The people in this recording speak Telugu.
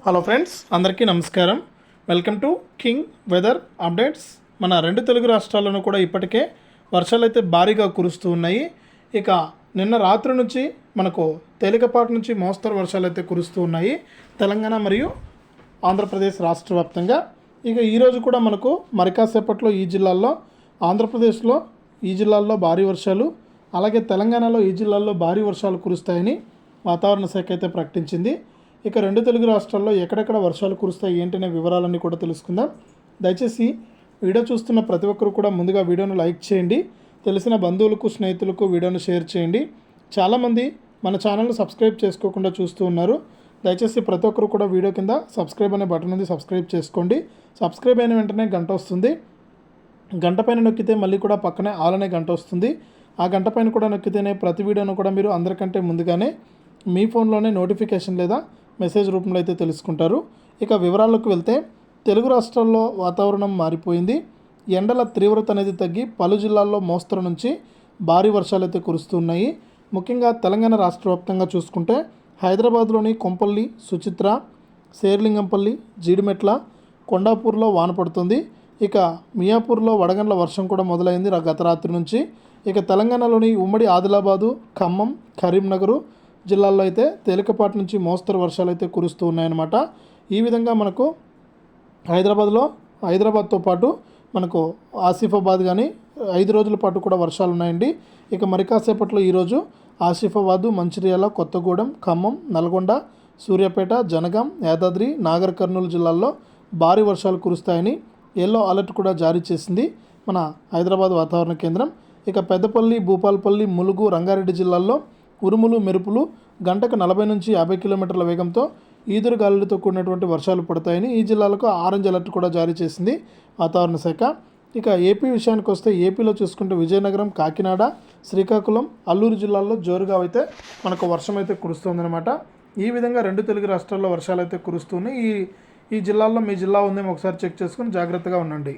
హలో ఫ్రెండ్స్, అందరికీ నమస్కారం. Welcome to king weather updates. మన రెండు తెలుగు రాష్ట్రాల్లోనూ కూడా ఇప్పటికే వర్షాలు అయితే భారీగా కురుస్తూ ఉన్నాయి. ఇక నిన్న రాత్రి నుంచి మనకు తేలికపాటి నుంచి మోస్తరు వర్షాలు అయితే కురుస్తూ ఉన్నాయి తెలంగాణ మరియు ఆంధ్రప్రదేశ్ రాష్ట్ర వ్యాప్తంగా. ఇక ఈరోజు కూడా మనకు మరి కాసేపట్లో ఈ జిల్లాల్లో, ఆంధ్రప్రదేశ్లో ఈ జిల్లాల్లో భారీ వర్షాలు, అలాగే తెలంగాణలో ఈ జిల్లాల్లో భారీ వర్షాలు కురుస్తాయని వాతావరణ శాఖ అయితే ప్రకటించింది. ఇక రెండు తెలుగు రాష్ట్రాల్లో ఎక్కడెక్కడ వర్షాలు కురుస్తాయి ఏంటనే వివరాలన్నీ కూడా తెలుసుకుందాం. దయచేసి వీడియో చూస్తున్న ప్రతి ఒక్కరు కూడా ముందుగా వీడియోను లైక్ చేయండి, తెలిసిన బంధువులకు స్నేహితులకు వీడియోను షేర్ చేయండి. చాలామంది మన ఛానల్ను సబ్స్క్రైబ్ చేసుకోకుండా చూస్తూ ఉన్నారు. దయచేసి ప్రతి ఒక్కరు కూడా వీడియో కింద సబ్స్క్రైబ్ అనే బటన్ ఉంది, సబ్స్క్రైబ్ చేసుకోండి. సబ్స్క్రైబ్ అయిన వెంటనే గంట వస్తుంది. గంట పైన నొక్కితే మళ్ళీ కూడా పక్కనే ఆల్ అనే గంట వస్తుంది. ఆ గంట పైన కూడా నొక్కితేనే ప్రతి వీడియోను కూడా మీరు అందరికంటే ముందుగానే మీ ఫోన్లోనే నోటిఫికేషన్ లేదా మెసేజ్ రూపంలో అయితే తెలుసుకుంటారు. ఇక వివరాల్లోకి వెళ్తే, తెలుగు రాష్ట్రాల్లో వాతావరణం మారిపోయింది. ఎండల తీవ్రత అనేది తగ్గి పలు జిల్లాల్లో మోస్తరు నుంచి భారీ వర్షాలు అయితే కురుస్తున్నాయి. ముఖ్యంగా తెలంగాణ రాష్ట్ర వ్యాప్తంగా చూసుకుంటే హైదరాబాద్లోని కొంపల్లి, సుచిత్ర, శేర్లింగంపల్లి, జీడిమెట్ల, కొండాపూర్లో వాన పడుతుంది. ఇక మియాపూర్లో వడగండ్ల వర్షం కూడా మొదలైంది గత రాత్రి నుంచి. ఇక తెలంగాణలోని ఉమ్మడి ఆదిలాబాదు, ఖమ్మం, కరీంనగర్ జిల్లాల్లో అయితే తేలికపాటి నుంచి మోస్తరు వర్షాలు అయితే కురుస్తూ ఉన్నాయన్నమాట. ఈ విధంగా మనకు హైదరాబాద్తో పాటు మనకు ఆసిఫాబాద్ కానీ 5 రోజుల పాటు కూడా వర్షాలు ఉన్నాయండి. ఇక మరి కాసేపట్లో ఈరోజు ఆసిఫాబాదు, మంచిర్యాల, కొత్తగూడెం, ఖమ్మం, నల్గొండ, సూర్యాపేట, జనగాం, యాదాద్రి, నాగర్ కర్నూలు జిల్లాల్లో భారీ వర్షాలు కురుస్తాయని ఎల్లో అలర్ట్ కూడా జారీ చేసింది మన హైదరాబాద్ వాతావరణ కేంద్రం. ఇక పెద్దపల్లి, భూపాలపల్లి, ములుగు, రంగారెడ్డి జిల్లాల్లో ఉరుములు, మెరుపులు గంటకు 40 నుంచి 50 కిలోమీటర్ల వేగంతో ఈదురు గాలులతో కూడినటువంటి వర్షాలు పడతాయని ఈ జిల్లాలకు ఆరెంజ్ అలర్ట్ కూడా జారీ చేసింది వాతావరణ శాఖ. ఇక ఏపీ విషయానికి వస్తే, ఏపీలో చూసుకుంటే విజయనగరం, కాకినాడ, శ్రీకాకుళం, అల్లూరు జిల్లాల్లో జోరుగా అయితే మనకు వర్షం అయితే కురుస్తుందన్నమాట. ఈ విధంగా రెండు తెలుగు రాష్ట్రాల్లో వర్షాలు అయితే కురుస్తున్నాయి. ఈ జిల్లాల్లో మీ జిల్లా ఉందేమో ఒకసారి చెక్ చేసుకుని జాగ్రత్తగా ఉండండి.